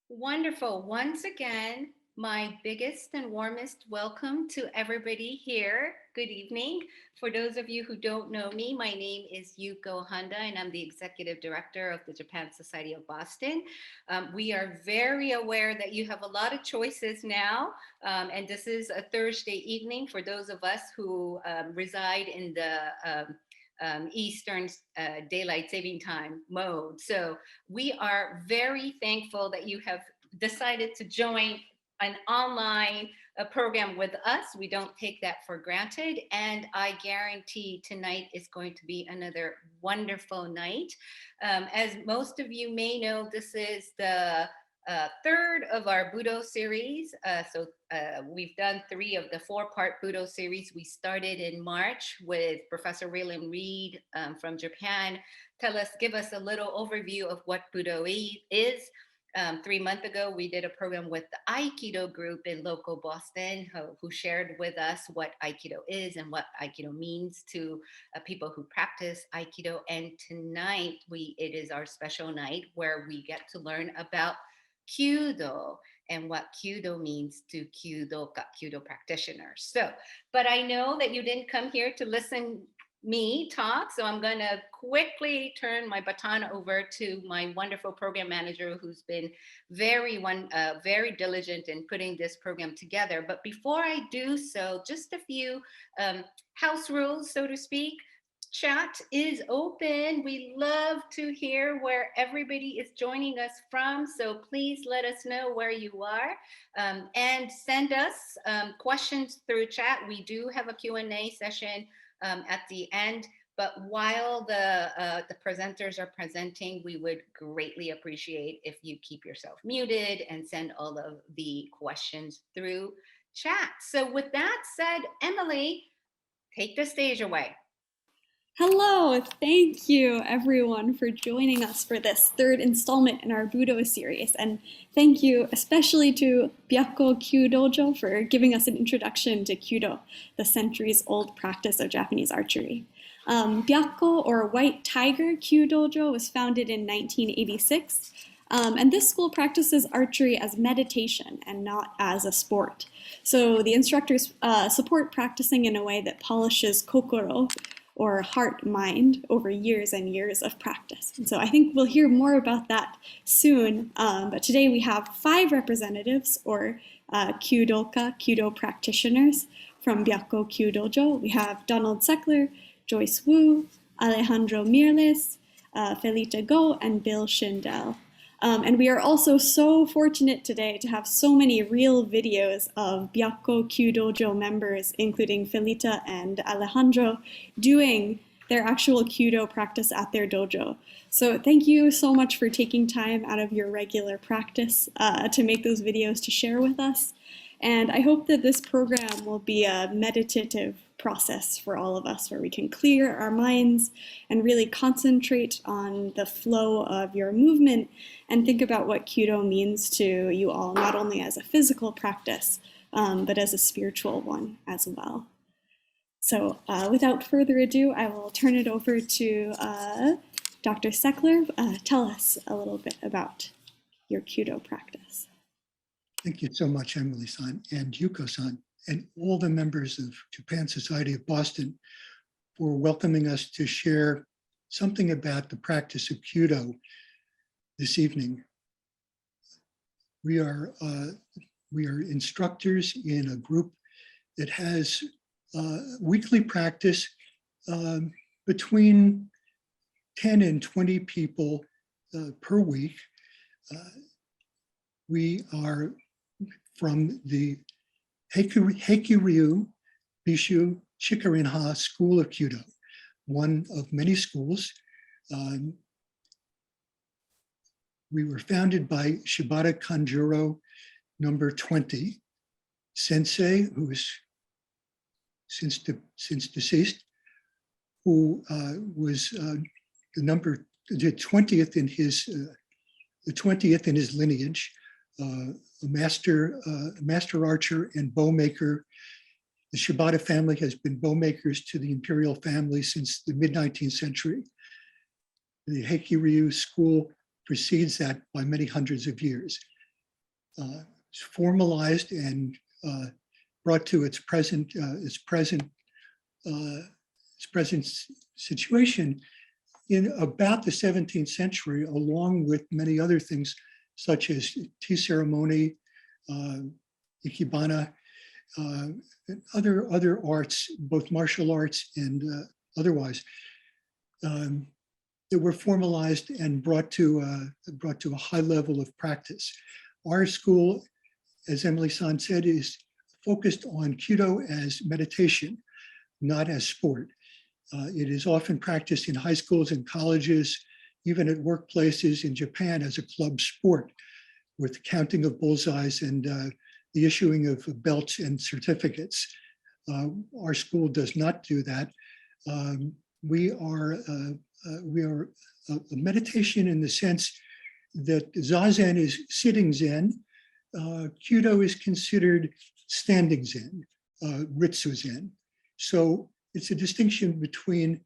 Wonderful. Once again, my biggest and warmest welcome to everybody here. Good evening. For those of you who don't know me, my name is Yuko Honda, and I'm the Executive Director of the Japan Society of Boston. We are very aware that you have a lot of choices now, and this is a Thursday evening for those of us who reside in the Eastern Daylight Saving Time mode. So we are very thankful that you have decided to join an online program with us. We don't take that for granted. And I guarantee tonight is going to be another wonderful night. As most of you may know, this is the third of our BUDŌ series. We've done 3 of the 4-part BUDŌ series. We started in March with Professor Raylan Reed from Japan. Give us a little overview of what BUDŌ is. 3 months ago, we did a program with the Aikido group in local Boston who shared with us what Aikido is and what Aikido means to people who practice Aikido. And tonight, it is our special night where we get to learn about Kyudo and what Kyudo means to Kyudo practitioners. But I know that you didn't come here to listen me talk, so I'm going to quickly turn my baton over to my wonderful program manager who's been very diligent in putting this program together. But before I do so, just a few house rules, so to speak. Chat is open. We love to hear where everybody is joining us from. So please let us know where you are and send us questions through chat. We do have a Q&A session at the end. But while the presenters are presenting, we would greatly appreciate if you keep yourself muted and send all of the questions through chat. So with that said, Emily, take the stage away. Hello, thank you everyone for joining us for this 3rd installment in our BUDŌ series. And thank you especially to Byakko Kyudojo for giving us an introduction to Kyudo, the centuries-old practice of Japanese archery. Byakko, or White Tiger Kyudojo, was founded in 1986. And this school practices archery as meditation and not as a sport. So the instructors support practicing in a way that polishes kokoro, or heart-mind, over years and years of practice. And so I think we'll hear more about that soon, but today we have 5 representatives, or Kyudo practitioners from Byakko Kyudojo. We have Donald Seckler, Joyce Wu, Alejandro Mirles, Felita Go, and Bill Schindel. And we are also so fortunate today to have so many real videos of Byakko Kyudojo members, including Felita and Alejandro, doing their actual Kyudo practice at their dojo. So thank you so much for taking time out of your regular practice to make those videos to share with us. And I hope that this program will be a meditative process for all of us, where we can clear our minds and really concentrate on the flow of your movement and think about what Kyudo means to you all, not only as a physical practice, but as a spiritual one as well. So without further ado, I will turn it over to Dr. Seckler. Tell us a little bit about your Kyudo practice. Thank you so much, Emily-san and Yuko-san, and all the members of Japan Society of Boston for welcoming us to share something about the practice of Kyudo this evening. We are instructors in a group that has weekly practice between 10 and 20 people per week. We are from the Heki Bishu Chikurin School of Kyudo, one of many schools. We were founded by Shibata Kanjuro #20 Sensei, who is since deceased, who was the 20th in his lineage. A master archer and bow maker. The Shibata family has been bow makers to the imperial family since the mid-19th century. The Heki school precedes that by many hundreds of years. formalized and brought to its present situation in about the 17th century, along with many other things such as tea ceremony, ikebana, and other arts, both martial arts and otherwise, that were formalized and brought to a high level of practice. Our school, as Emily-san said, is focused on Kyudo as meditation, not as sport. It is often practiced in high schools and colleges, even at workplaces in Japan as a club sport, with counting of bullseyes and the issuing of belts and certificates. Our school does not do that. We are a meditation in the sense that Zazen is sitting Zen. Kyudo is considered standing Zen, Ritsu Zen. So it's a distinction between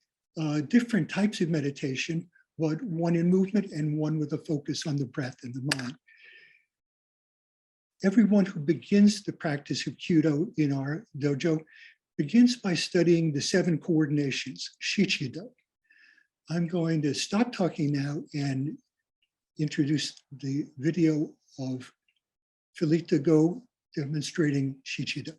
different types of meditation, but one in movement and one with a focus on the breath and the mind. Everyone who begins the practice of Kyudo in our dojo begins by studying the 7 coordinations, Shichido. I'm going to stop talking now and introduce the video of Philita Go demonstrating Shichido.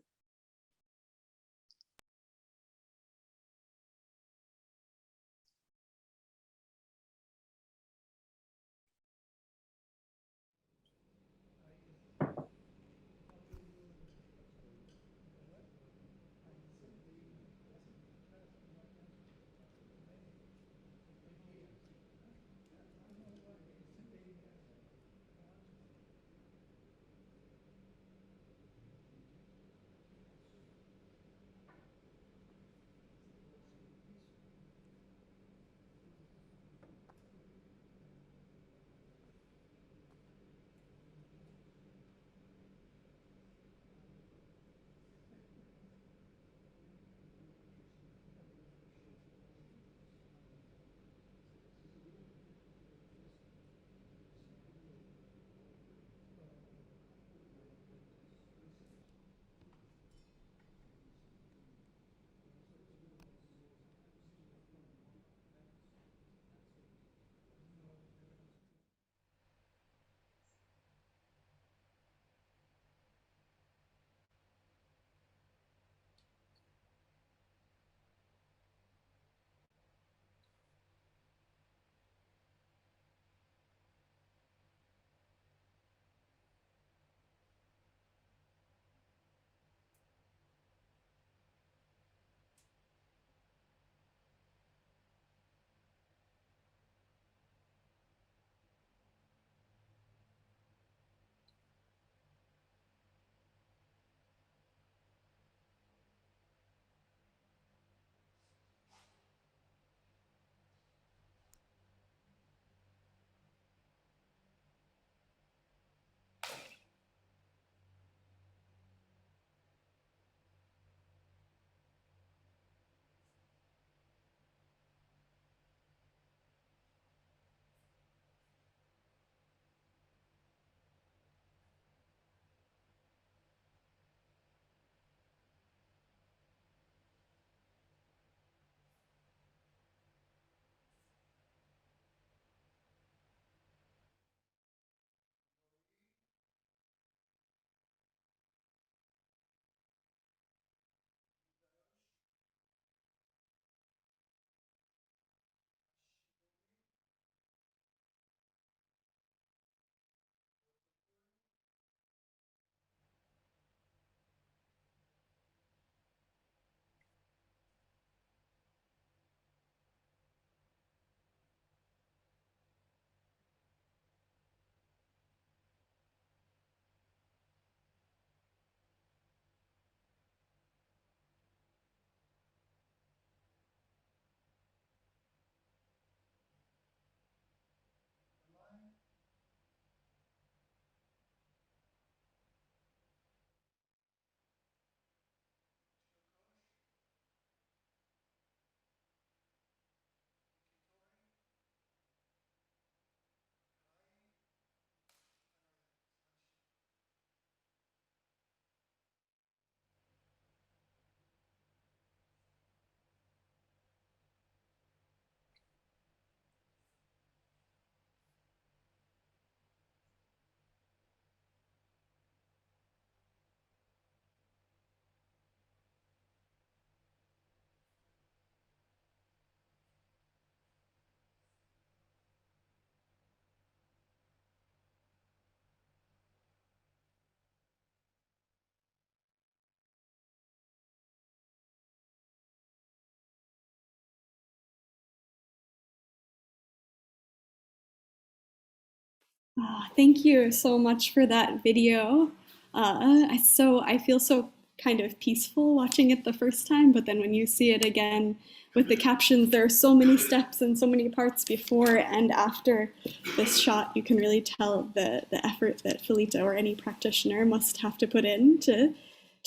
Thank you so much for that video. I feel so kind of peaceful watching it the first time, but then when you see it again with the captions, there are so many steps and so many parts before and after this shot. You can really tell the effort that Felita or any practitioner must have to put in to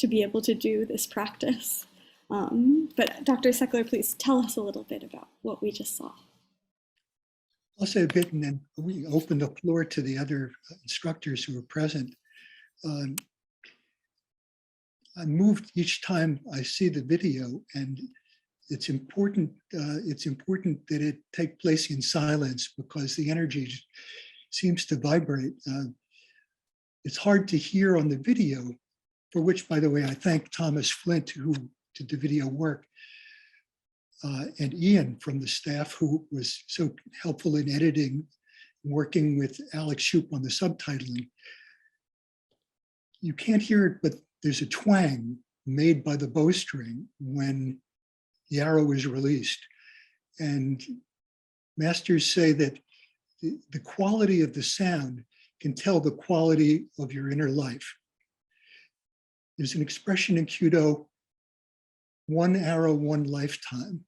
be able to do this practice. But Dr. Seckler, please tell us a little bit about what we just saw. I'll say a bit, and then we open the floor to the other instructors who are present. I'm moved each time I see the video, and it's important that it take place in silence because the energy seems to vibrate. It's hard to hear on the video, for which, by the way, I thank Thomas Flint, who did the video work, and Ian from the staff, who was so helpful in editing, working with Alex Shoup on the subtitling. You can't hear it, but there's a twang made by the bowstring when the arrow is released. And masters say that the quality of the sound can tell the quality of your inner life. There's an expression in Kyudo, one arrow, one lifetime.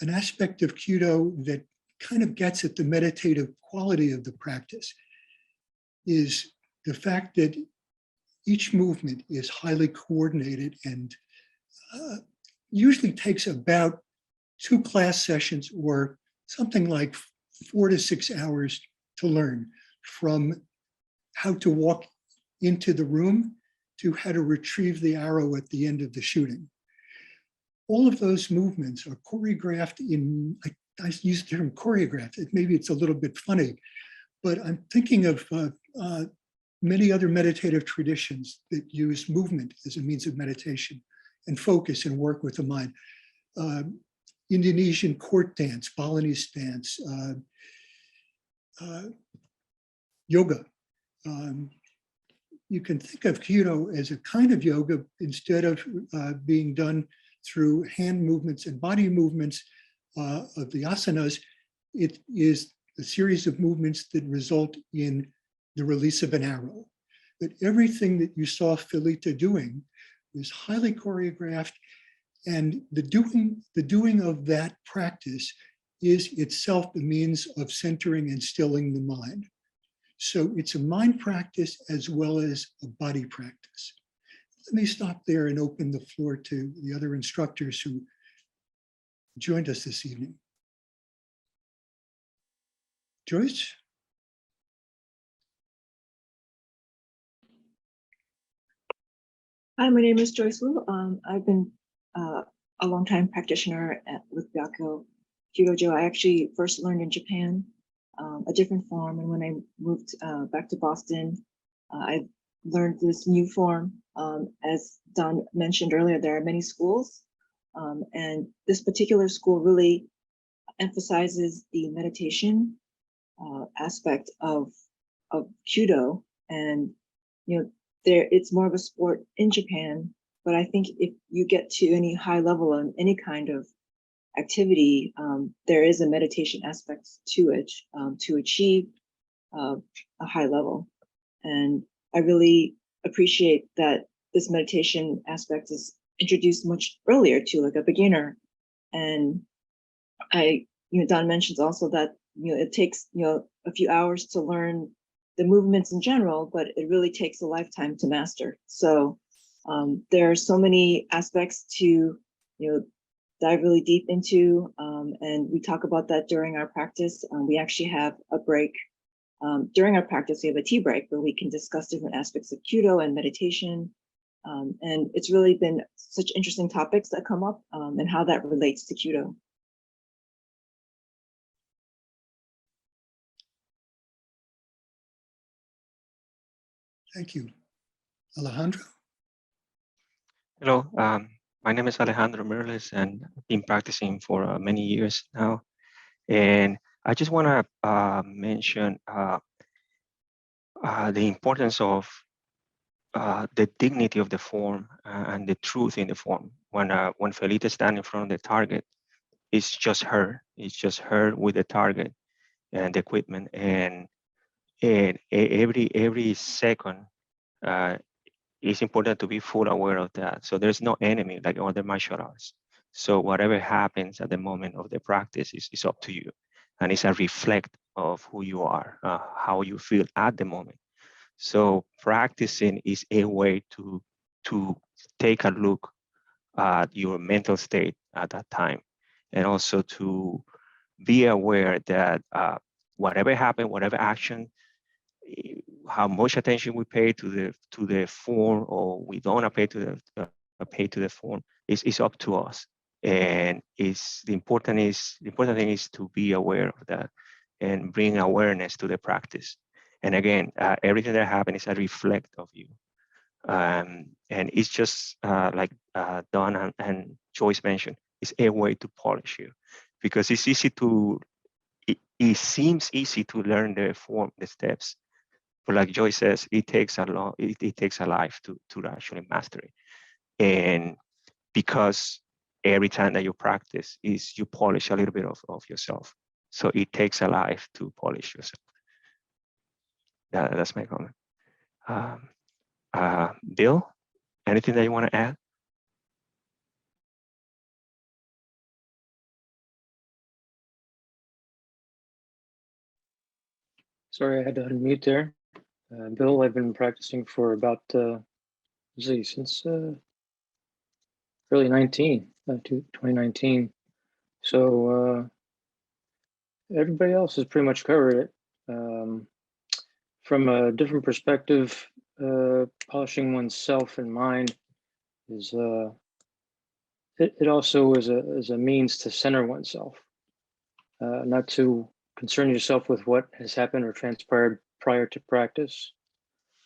An aspect of Kyudo that kind of gets at the meditative quality of the practice is the fact that each movement is highly coordinated and usually takes about 2 class sessions or something like 4 to 6 hours to learn, from how to walk into the room to how to retrieve the arrow at the end of the shooting. All of those movements are choreographed in, I use the term choreographed, maybe it's a little bit funny, but I'm thinking of many other meditative traditions that use movement as a means of meditation and focus and work with the mind. Indonesian court dance, Balinese dance, yoga. You can think of Kyudo as a kind of yoga instead of being done through hand movements and body movements of the asanas. It is a series of movements that result in the release of an arrow. But everything that you saw Felita doing was highly choreographed, and the doing of that practice is itself the means of centering and stilling the mind. So it's a mind practice as well as a body practice. Let me stop there and open the floor to the other instructors who joined us this evening. Joyce? Hi, my name is Joyce Wu. I've been a longtime practitioner with Byakko Kyudojo. I actually first learned in Japan, a different form, and when I moved back to Boston, I learned this new form. As Don mentioned earlier, there are many schools, and this particular school really emphasizes the meditation aspect of Kyudo, and it's more of a sport in Japan. But I think if you get to any high level on any kind of activity, there is a meditation aspect to it to achieve a high level. And I really appreciate that this meditation aspect is introduced much earlier to like a beginner. And Don mentions also that it takes a few hours to learn the movements in general, but it really takes a lifetime to master. So there are so many aspects to dive really deep into, and we talk about that during our practice. We actually have a break during our practice. We have a tea break where we can discuss different aspects of Kyudo and meditation, and it's really been such interesting topics that come up and how that relates to Kyudo. Thank you. Alejandro? Hello, my name is Alejandro Mirles, and I've been practicing for many years now. And I just want to mention the importance of the dignity of the form and the truth in the form. When Felita stands in front of the target, it's just her. It's just her with the target. and the equipment, and every second it's important to be full aware of that. So there's no enemy like other martial arts. So whatever happens at the moment of the practice is up to you, and it's a reflect of who you are, how you feel at the moment. So practicing is a way to take a look at your mental state at that time, and also to be aware that whatever happened, whatever action, how much attention we pay to the form, or we don't pay to the form, is up to us. And the important thing is to be aware of that and bring awareness to the practice. And again, everything that happens is a reflect of you. And it's just like Don and Joyce mentioned, it's a way to polish you, because it's easy to, it seems easy to learn the form, the steps, but like Joyce says, it takes a life to actually master it. And because every time that you practice, you polish a little bit of yourself. So it takes a life to polish yourself. That's my comment. Bill, anything that you want to add? Sorry, I had to unmute there. Bill, I've been practicing for about, since early 2019. So everybody else has pretty much covered it. From a different perspective, polishing oneself and mind is it also is a means to center oneself, not to concern yourself with what has happened or transpired prior to practice,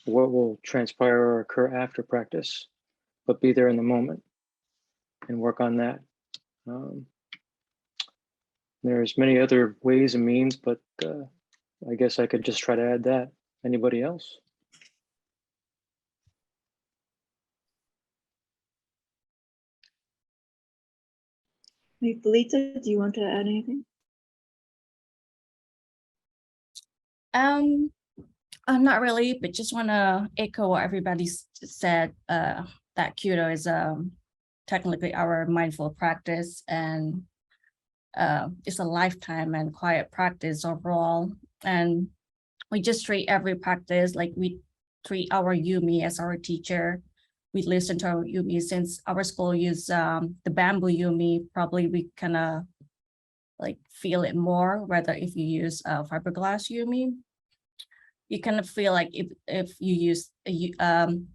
what will transpire or occur after practice, but be there in the moment and work on that. There's many other ways and means, but I guess I could just try to add that. Anybody else? Hey, Felita, do you want to add anything? Not really, but just want to echo what everybody said, that Kyudo is technically our mindful practice, and it's a lifetime and quiet practice overall. And we just treat every practice like we treat our yumi as our teacher. We listen to our yumi. Since our school use the bamboo yumi, probably we kind of like feel it more, rather if you use fiberglass yumi. You kind of feel like if you use the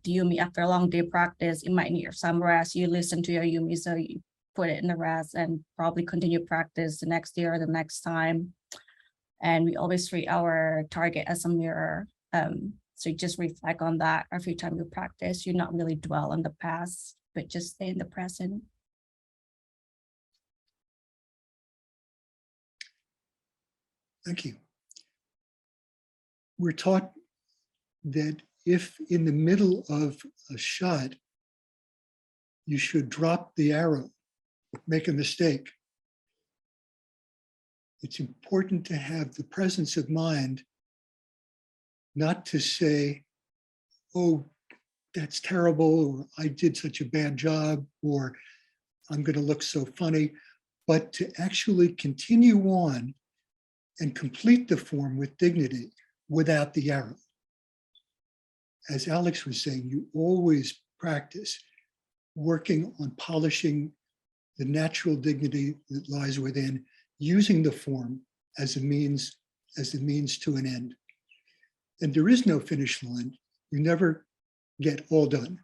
yumi after a long day practice, it might need some rest. You listen to your yumi, so you put it in the rest and probably continue practice the next day or the next time. And we always treat our target as a mirror. So you just reflect on that every time you practice. You not really dwell on the past, but just stay in the present. Thank you. We're taught that if in the middle of a shot, you should drop the arrow, make a mistake. It's important to have the presence of mind not to say, oh, that's terrible, or I did such a bad job, or I'm going to look so funny, but to actually continue on and complete the form with dignity without the arrow. As Alex was saying, you always practice working on polishing the natural dignity that lies within, using the form as a means to an end. And there is no finish line. You never get all done.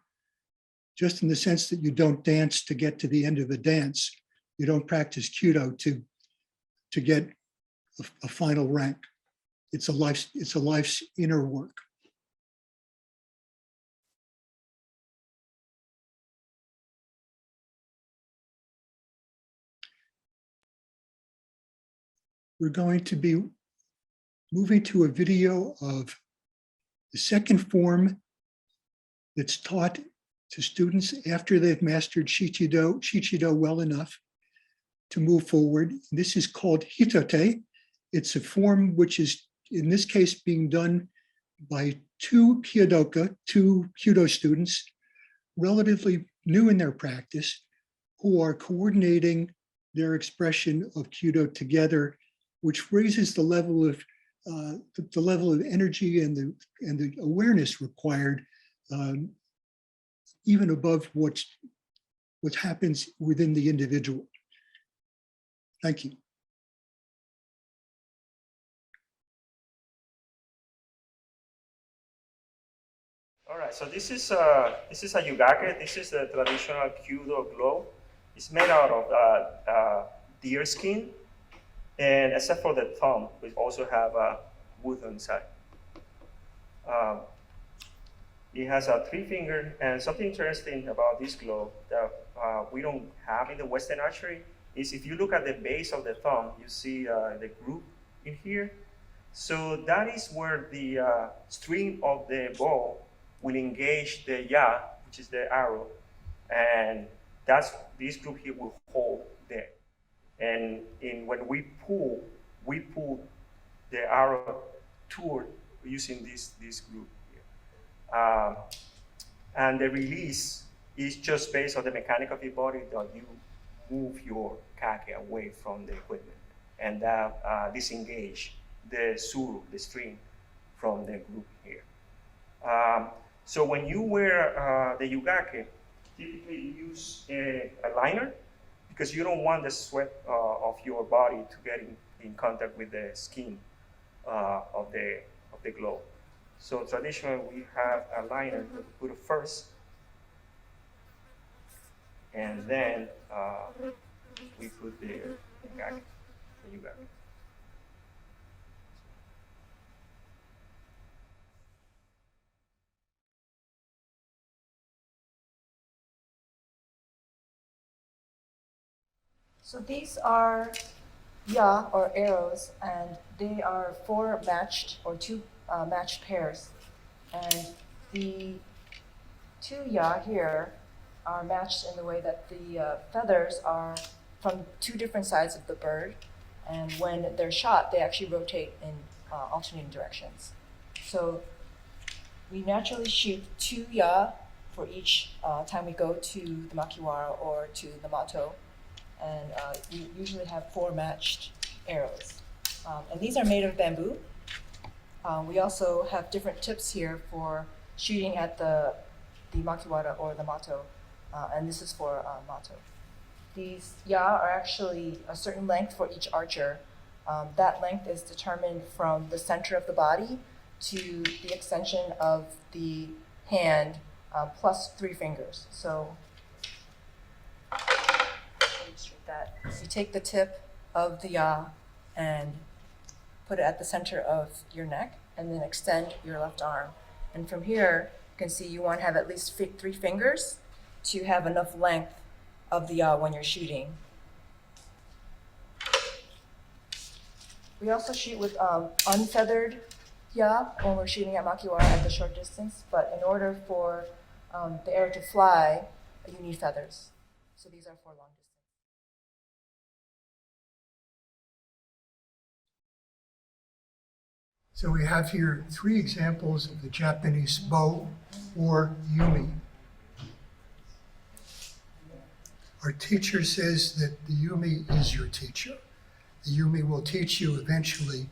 Just in the sense that you don't dance to get to the end of a dance, you don't practice Kyudo to get a final rank. It's a life's inner work. We're going to be moving to a video of the second form that's taught to students after they've mastered Shichido well enough to move forward. This is called Hitote. It's a form which is, in this case, being done by two Kyodoka, two Kyudo students, relatively new in their practice, who are coordinating their expression of Kyudo together, which raises the level of energy and the awareness required, even above what happens within the individual. Thank you. All right, so this is a yugake. This is the traditional Kyudo glove. It's made out of deer skin, and except for the thumb, we also have a wood inside. It has a 3-finger, and something interesting about this glove that we don't have in the Western archery is if you look at the base of the thumb, you see the groove in here. So that is where the string of the bow will engage the ya, which is the arrow, and this group here will hold there. And when we pull the arrow toward using this group here. And the release is just based on the mechanic of your body that you move your kake away from the equipment, and that disengage the suru, the string, from the group here. So when you wear the yugake, typically you use a liner because you don't want the sweat of your body to get in contact with the skin of the glove. So traditionally we have a liner that we put it first, and then we put the yugake. So these are ya, or arrows, and they are 4 matched or 2 matched pairs. And the 2 ya here are matched in the way that the feathers are from 2 different sides of the bird. And when they're shot, they actually rotate in alternating directions. So we naturally shoot 2 ya for each time we go to the makiwara or to the mato. And we usually have 4 matched arrows. And these are made of bamboo. We also have different tips here for shooting at the makiwara or the mato, and this is for mato. These ya are actually a certain length for each archer. That length is determined from the center of the body to the extension of the hand plus 3 fingers. So that you take the tip of the ya and put it at the center of your neck, and then extend your left arm. And from here, you can see you want to have at least 3 fingers to have enough length of the ya when you're shooting. We also shoot with unfeathered ya when we're shooting at makiwara at the short distance, but in order for the arrow to fly, you need feathers. So these are for long distance. So we have here 3 examples of the Japanese bow, or yumi. Our teacher says that the yumi is your teacher. The yumi will teach you eventually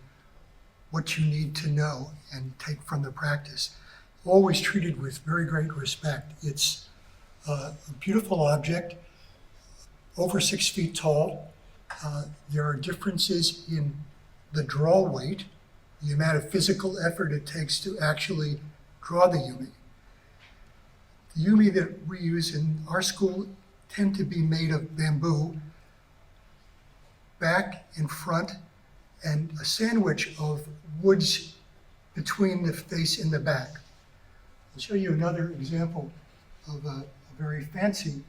what you need to know and take from the practice. Always treated with very great respect. It's a beautiful object, over 6 feet tall. There are differences in the draw weight, the amount of physical effort it takes to actually draw the yumi. The yumi that we use in our school tend to be made of bamboo, back and front, and a sandwich of woods between the face and the back. I'll show you another example of a very fancy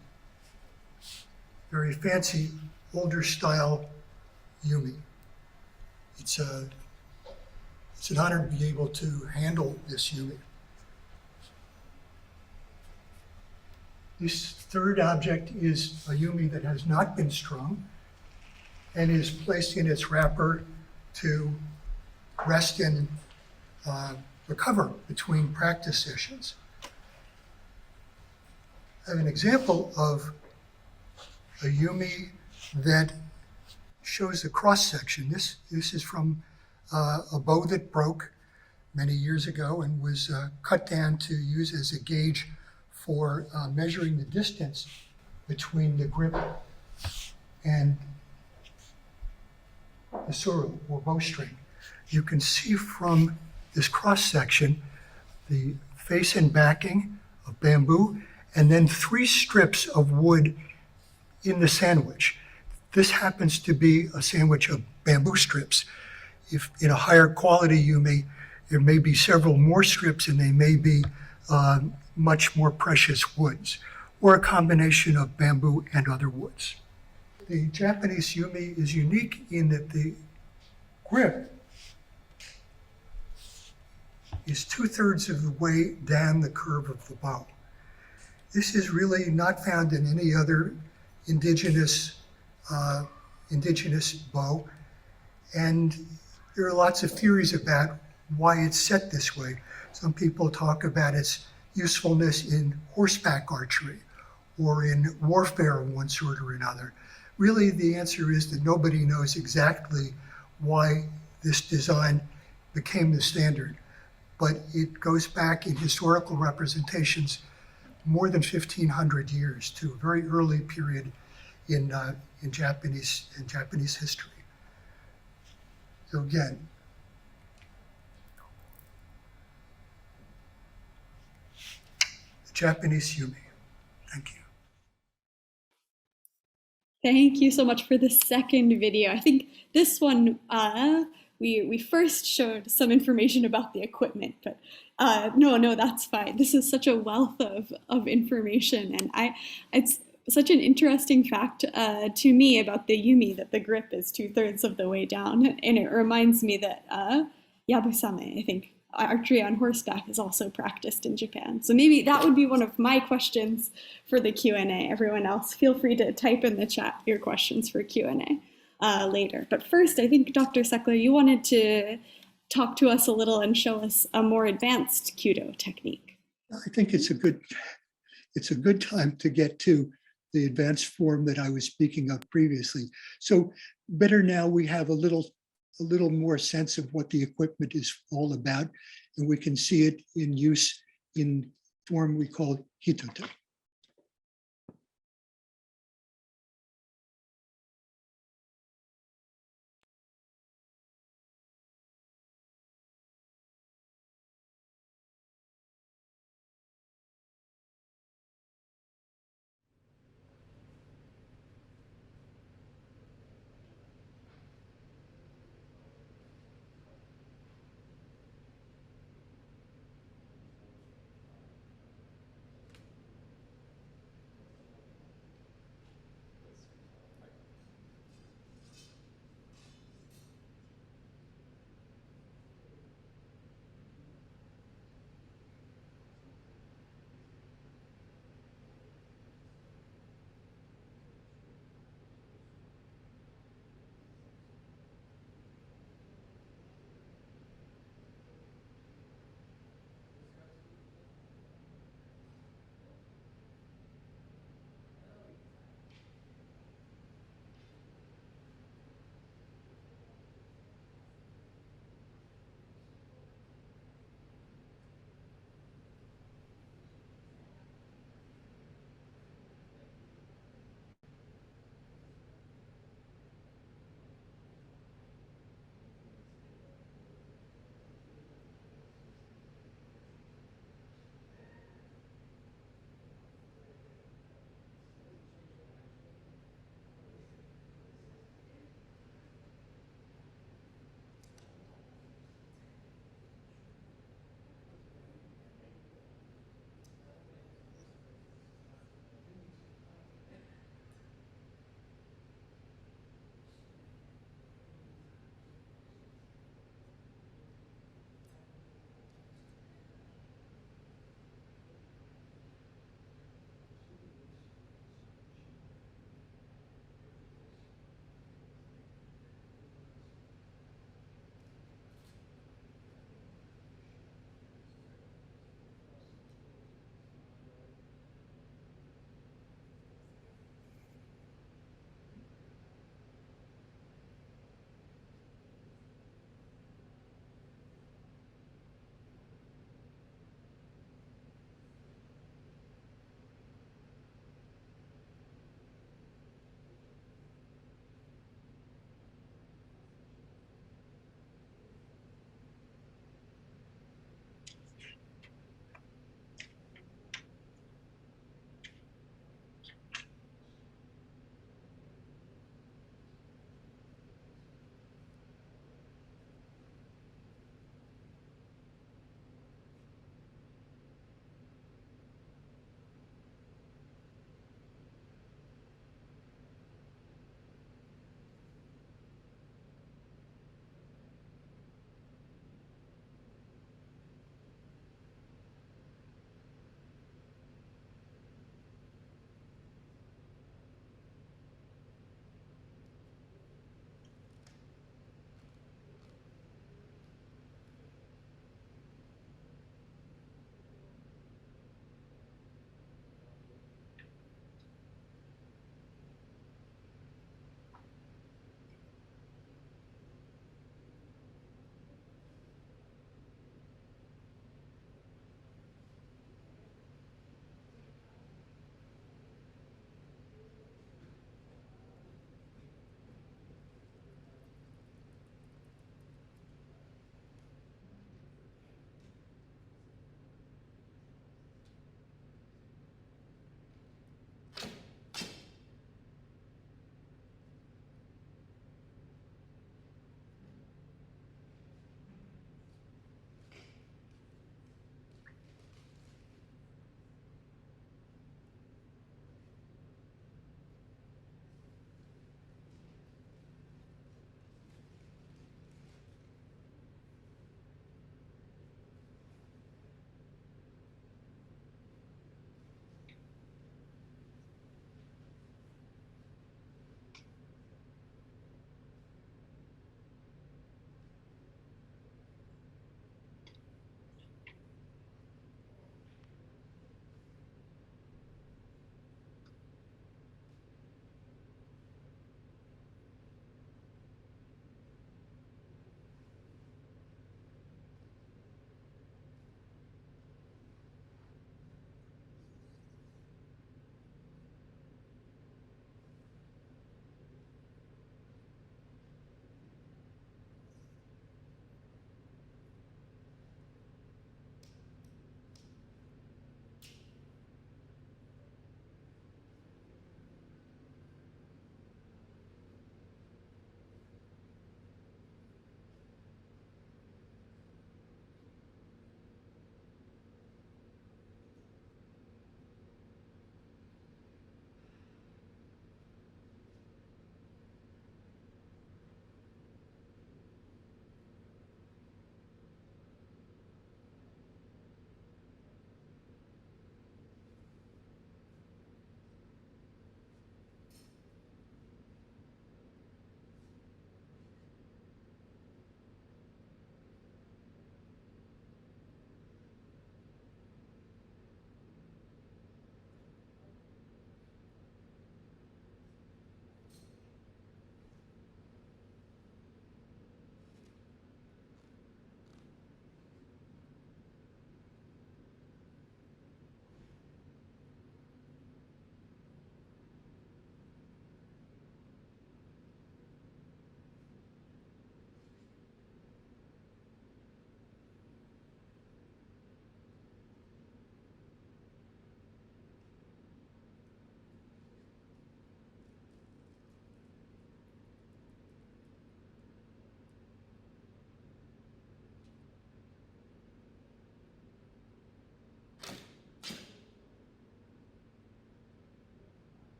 older style yumi. It's an honor to be able to handle this yumi. This third object is a yumi that has not been strung and is placed in its wrapper to rest and recover between practice sessions. I have an example of a yumi that shows a cross section. This is from a bow that broke many years ago and was cut down to use as a gauge for measuring the distance between the grip and the suru, or bowstring. You can see from this cross section the face and backing of bamboo, and then 3 strips of wood in the sandwich. This happens to be a sandwich of bamboo strips. If in a higher quality yumi, there may be several more strips, and they may be much more precious woods, or a combination of bamboo and other woods. The Japanese yumi is unique in that the grip is 2/3 of the way down the curve of the bow. This is really not found in any other indigenous bow, and there are lots of theories about why it's set this way. Some people talk about its usefulness in horseback archery or in warfare of one sort or another. Really, the answer is that nobody knows exactly why this design became the standard, but it goes back in historical representations more than 1,500 years to a very early period in Japanese history. So again, the Japanese yumi. Thank you. Thank you so much for the second video. I think this one, we first showed some information about the equipment, but no, that's fine. This is such a wealth of information, and it's such an interesting fact to me about the yumi that the grip is 2/3 of the way down, and it reminds me that yabusame, I think, archery on horseback is also practiced in Japan. So maybe that would be one of my questions for the Q&A. Everyone else, feel free to type in the chat your questions for Q&A later. But first, I think Dr. Seckler, you wanted to talk to us a little and show us a more advanced Kyudo technique. I think it's a good time to get to the advanced form that I was speaking of previously. So better now we have a little more sense of what the equipment is all about, and we can see it in use in form we call Hitote.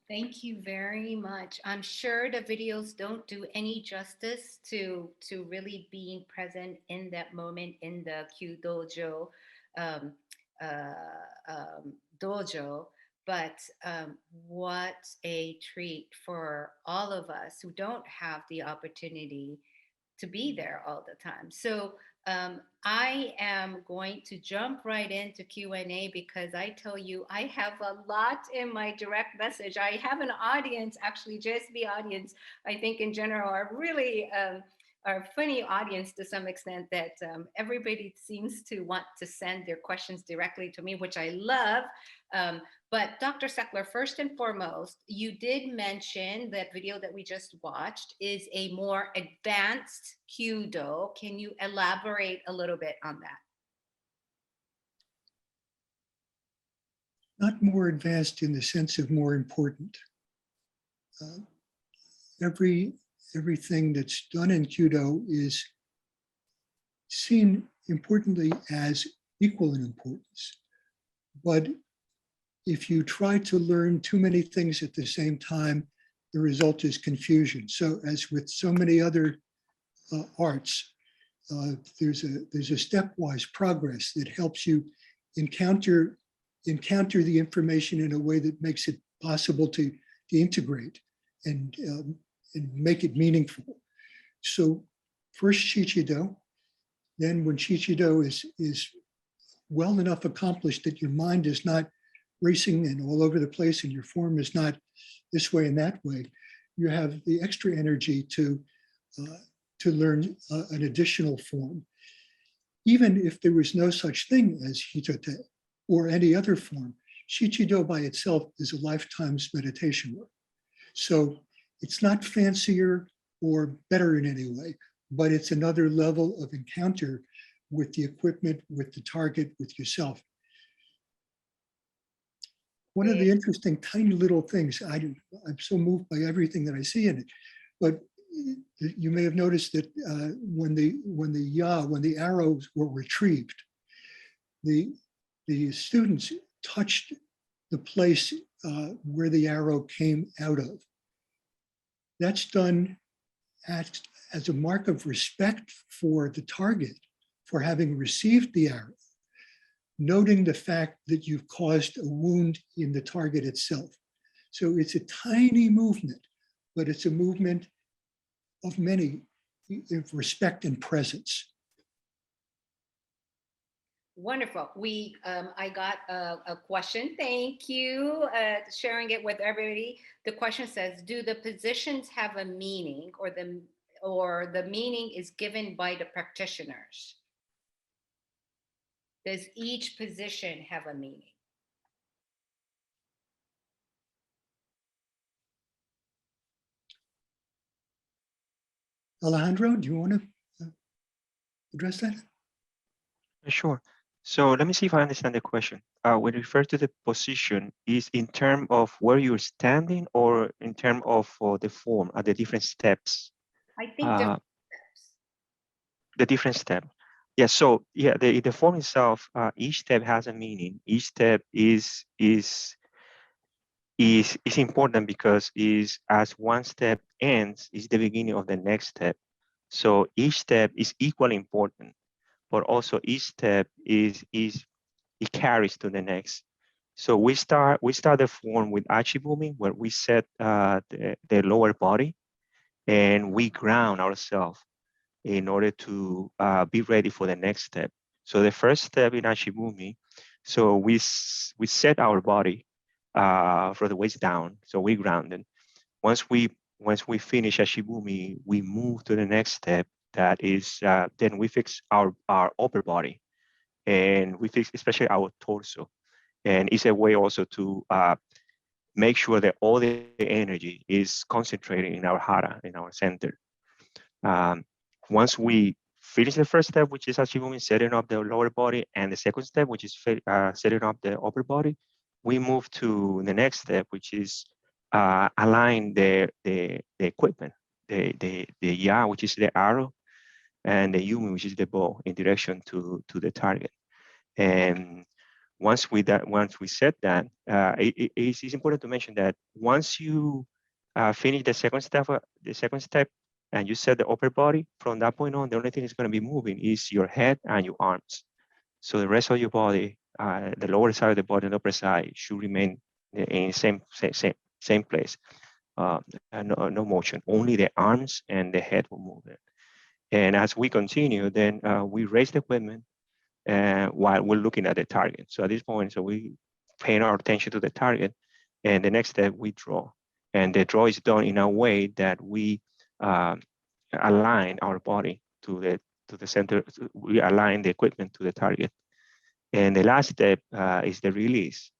Thank you very much. I'm sure the videos don't do any justice to really being present in that moment in the Kyudojo um, dojo. But what a treat for all of us who don't have the opportunity to be there all the time. So I am going to jump right into Q&A because I tell you, I have a lot in my direct message. I have an audience, actually, just the audience, I think in general, are really are funny audience to some extent that everybody seems to want to send their questions directly to me, which I love. Um, but Dr. Seckler, first and foremost, you did mention that video that we just watched is a more advanced Kyudo. Can you elaborate a little bit on that? Not more advanced in the sense of more important. Everything that's done in Kyudo is seen importantly as equal in importance. But if you try to learn too many things at the same time, the result is confusion. So as with so many other arts, there's a stepwise progress that helps you encounter the information in a way that makes it possible to integrate and make it meaningful. So first Shichido, then when Shichido is well enough accomplished that your mind is not racing and all over the place and your form is not this way and that way, you have the extra energy to learn an additional form. Even if there was no such thing as Hitote or any other form, Shichido by itself is a lifetime's meditation work. So it's not fancier or better in any way, but it's another level of encounter with the equipment, with the target, with yourself. One of the interesting tiny little things, I'm so moved by everything that I see in it, but you may have noticed that when the arrows were retrieved, the students touched the place where the arrow came out of. That's done as a mark of respect for the target for having received the arrow, noting the fact that you've caused a wound in the target itself. So it's a tiny movement, but it's a movement of many, of respect and presence. Wonderful. I got a question. Thank you sharing it with everybody. The question says, do the positions have a meaning, or the meaning is given by the practitioners? Does each position have a meaning? Alejandro, do you want to address that? Sure. So let me see if I understand the question. When you refer to the position, is in terms of where you're standing or in terms of the form at the different steps? I think different steps. The different step. Yeah, so yeah, the form itself, each step has a meaning. Each step is important because is as one step ends, is the beginning of the next step. So each step is equally important, but also each step it carries to the next. So we start the form with achibumi, where we set the lower body and we ground ourselves in order to be ready for the next step. So the first step in achibumi, so we set our body from the waist down, so we grounded. Once we finish achibumi, we move to the next step. That is, then we fix our upper body, and we fix especially our torso. And it's a way also to make sure that all the energy is concentrated in our hara, in our center. Once we finish the first step, which is achibumi, setting up the lower body, and the second step, which is setting up the upper body, we move to the next step, which is align the equipment, the ya, which is the arrow, and the yumi, which is the bow, in direction to the target. And once we said that, it's important to mention that once you finish the second step, and you set the upper body, from that point on, the only thing that's going to be moving is your head and your arms. So the rest of your body, the lower side of the body and the upper side, should remain in same place. No motion. Only the arms and the head will move it. And as we continue, then we raise the equipment while we're looking at the target. So at this point, so we paying our attention to the target, and the next step we draw. And the draw is done in a way that we align our body to the center. We align the equipment to the target. And the last step is the release.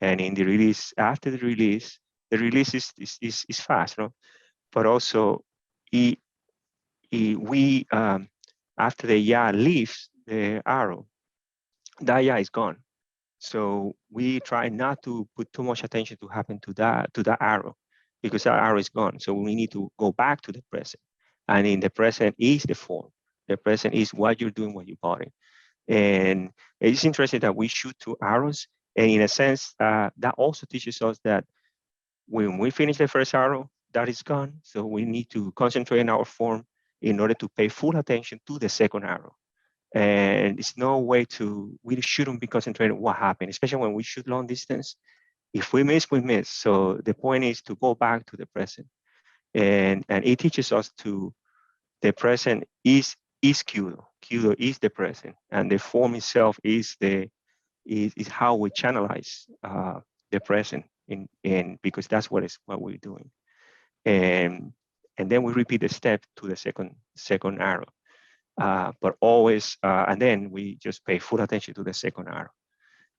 And in the release, after the release is fast, no? But also, after the ya leaves the arrow, that ya is gone. So we try not to put too much attention to happen to that arrow, because that arrow is gone. So we need to go back to the present. And in the present is the form. The present is what you're doing with your body. And it's interesting that we shoot 2 arrows. And in a sense, that also teaches us that when we finish the first arrow, that is gone. So we need to concentrate on our form in order to pay full attention to the second arrow. And it's no way we shouldn't be concentrating on what happened, especially when we shoot long distance. If we miss, we miss. So the point is to go back to the present. And it teaches us the present is Kyudo. Kyudo is the present, and the form itself is how we channelize the present because that's what we're doing. And then we repeat the step to the second arrow. But always, and then we just pay full attention to the second arrow.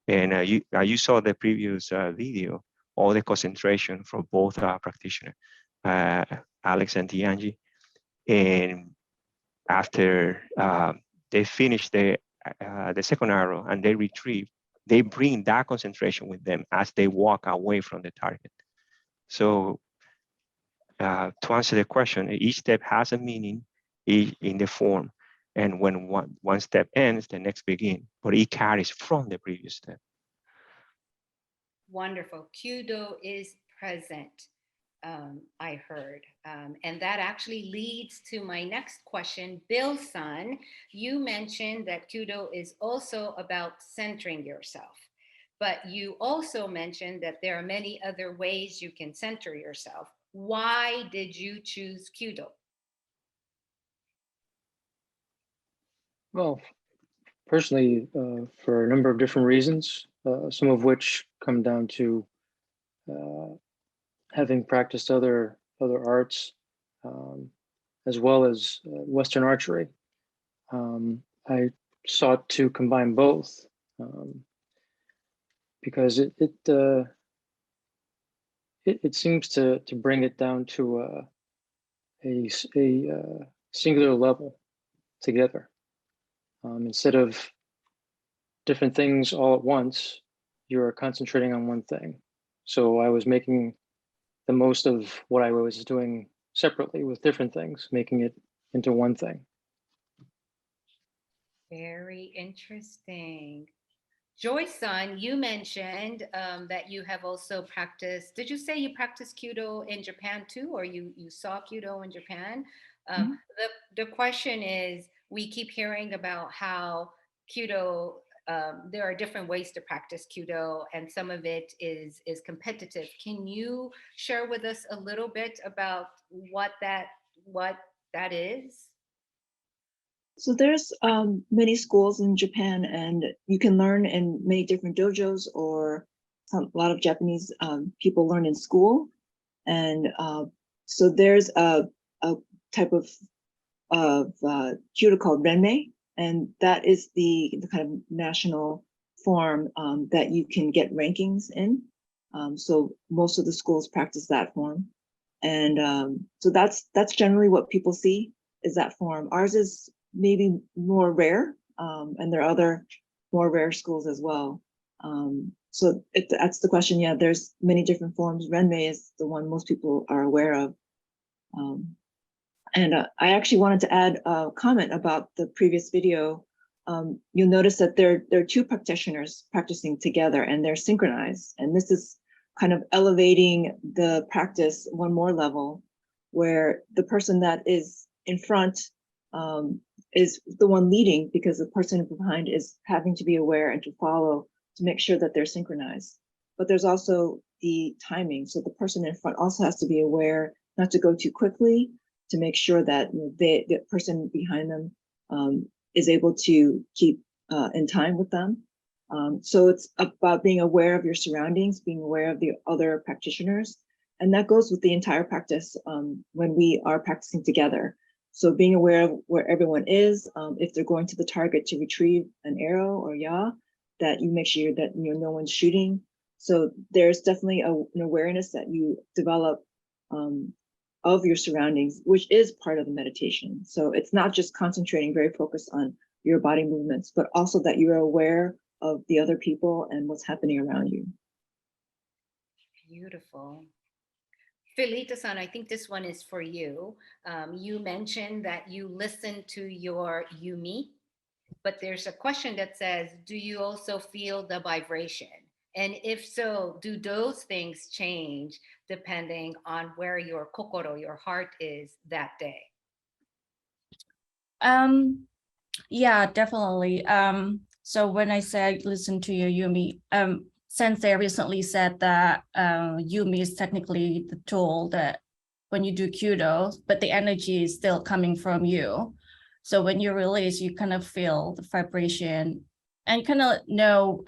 And you saw the previous video, all the concentration from both practitioners, Alex and Tianji. And after they finish the second arrow and they retrieve, they bring that concentration with them as they walk away from the target. So to answer the question, each step has a meaning in the form. And when one step ends, the next begins, but it carries from the previous step. Wonderful. Kyudo is present, I heard. And that actually leads to my next question. Bill-san, you mentioned that Kyudo is also about centering yourself, but you also mentioned that there are many other ways you can center yourself. Why did you choose Kyudo? Well, personally, for a number of different reasons, some of which come down to having practiced other arts, as well as Western archery. I sought to combine both because it seems to bring it down to a singular level together. Instead of different things all at once, you're concentrating on one thing. So I was making the most of what I was doing separately with different things, making it into one thing. Very interesting. Joyce-san, you mentioned that you have also practiced, did you say you practiced Kyudo in Japan too, or you saw Kyudo in Japan? The question is, we keep hearing about how Kyudo, there are different ways to practice Kyudo, and some of it is competitive. Can you share with us a little bit about what that is? So there's many schools in Japan, and you can learn in many different dojos, or a lot of Japanese people learn in school. And so there's a type of Kyudo called renmei, and that is the kind of national form that you can get rankings in. So most of the schools practice that form. And so that's generally what people see is that form. Ours is maybe more rare, and there are other more rare schools as well. So that's the question. Yeah, there's many different forms. Renmei is the one most people are aware of. And I actually wanted to add a comment about the previous video you'll notice that there are two practitioners practicing together and they're synchronized. And this is kind of elevating the practice one more level, where the person that is in front is the one leading, because the person behind is having to be aware and to follow to make sure that they're synchronized. But there's also the timing. So the person in front also has to be aware not to go too quickly, to make sure that the person behind them is able to keep in time with them. So it's about being aware of your surroundings, being aware of the other practitioners. And that goes with the entire practice when we are practicing together. So being aware of where everyone is, if they're going to the target to retrieve an arrow or ya, that you make sure that no one's shooting. So there's definitely an awareness that you develop of your surroundings, which is part of the meditation. So it's not just concentrating, very focused on your body movements, but also that you're aware of the other people and what's happening around you. Beautiful. Felita-san, I think this one is for you. You mentioned that you listen to your yumi, but there's a question that says, do you also feel the vibration? And if so, do those things change depending on where your kokoro, your heart, is that day? Yeah, definitely. So when I said listen to your yumi, Sensei recently said that yumi is technically the tool that when you do Kyudo, but the energy is still coming from you. So when you release, you kind of feel the vibration and kind of know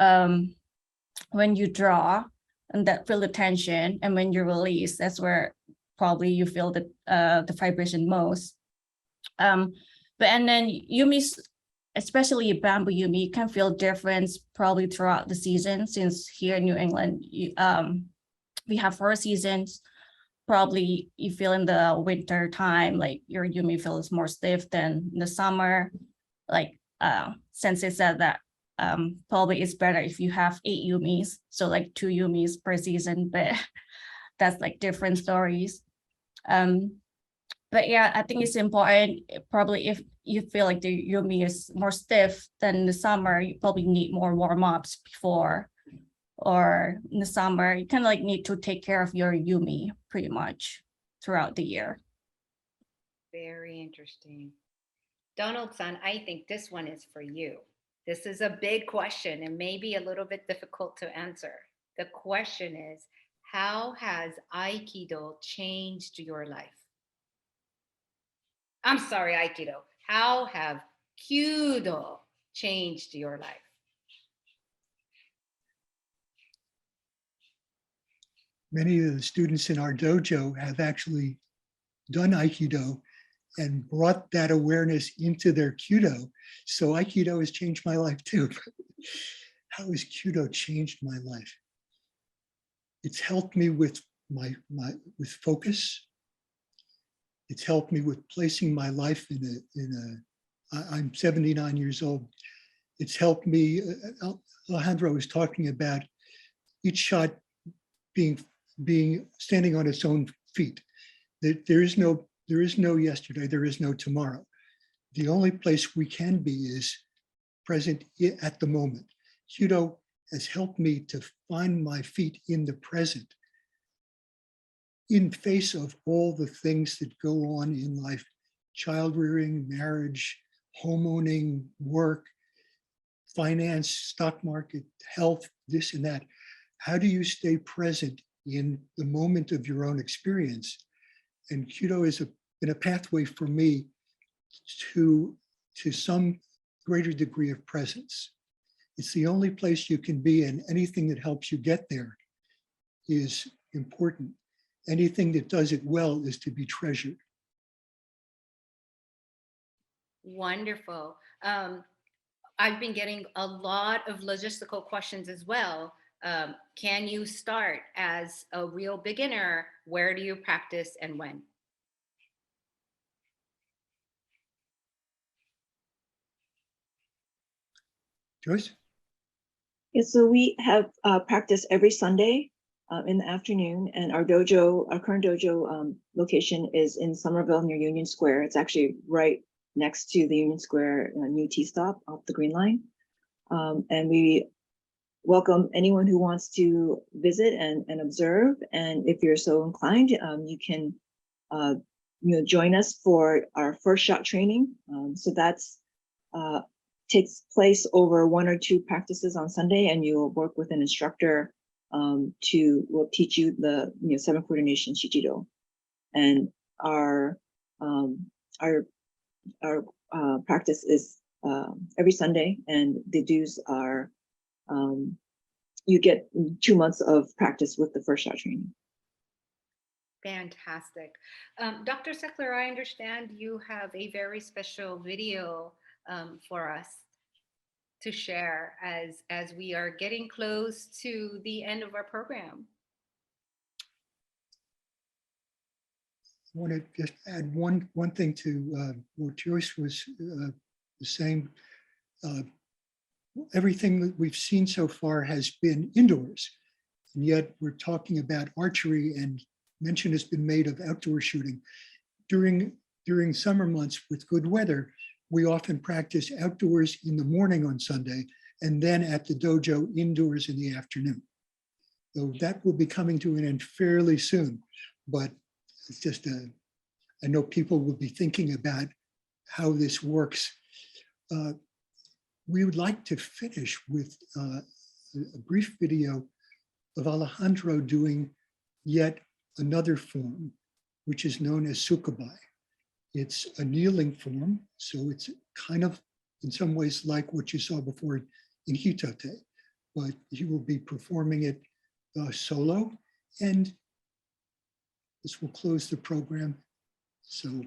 when you draw and that feel the tension, and when you release, that's where probably you feel the vibration most. But and then yumi, especially bamboo yumi, you can feel difference probably throughout the season, since here in New England, we have 4 seasons. Probably you feel in the winter time, like your yumi feels more stiff than in the summer. Like Sensei said that probably it's better if you have 8 yumis, so like 2 yumis per season, but that's like different stories. But yeah, I think it's important. Probably if you feel like the yumi is more stiff than in the summer, you probably need more warm-ups before, or in the summer, you kind of like need to take care of your yumi pretty much throughout the year. Very interesting. Donald-san, I think this one is for you. This is a big question and maybe a little bit difficult to answer. The question is, how has Aikido changed your life? I'm sorry, Aikido. How have Kyudo changed your life? Many of the students in our dojo have actually done Aikido and brought that awareness into their Kyudo. So Aikido has changed my life too. How has Kyudo changed my life? It's helped me with with focus. It's helped me with placing my life I'm 79 years old. It's helped me, Alejandro was talking about each shot standing on its own feet. There is no yesterday, there is no tomorrow. The only place we can be is present at the moment. Kyudo has helped me to find my feet in the present, in face of all the things that go on in life: child rearing, marriage, homeowning, work, finance, stock market, health, this and that. How do you stay present in the moment of your own experience? And Kyudo has been a pathway for me to some greater degree of presence. It's the only place you can be, and anything that helps you get there is important. Anything that does it well is to be treasured. Wonderful. I've been getting a lot of logistical questions as well. Can you start as a real beginner? Where do you practice and when? Joyce? Yeah, so we have practice every Sunday in the afternoon, and our dojo, our current dojo location is in Somerville near Union Square. It's actually right next to the Union Square new T stop off the Green Line. And we welcome anyone who wants to visit and observe. And if you're so inclined, you can join us for our first shot training. So that's takes place over 1 or 2 practices on Sunday, and you'll work with an instructor will teach you the 7 coordination Shichido. And our practice is every Sunday, and the dues are you get 2 months of practice with the first shot training. Fantastic. Dr. Seckler, I understand you have a very special video for us to share as we are getting close to the end of our program. I want to just add one thing to what Joyce was saying. Everything that we've seen so far has been indoors, and yet we're talking about archery, and mention has been made of outdoor shooting. During summer months with good weather, we often practice outdoors in the morning on Sunday, and then at the dojo indoors in the afternoon. So that will be coming to an end fairly soon, but it's just I know people will be thinking about how this works. We would like to finish with a brief video of Alejandro doing yet another form, which is known as sukubai. It's a kneeling form, so it's kind of in some ways like what you saw before in Hitote, but he will be performing it solo, and this will close the program. So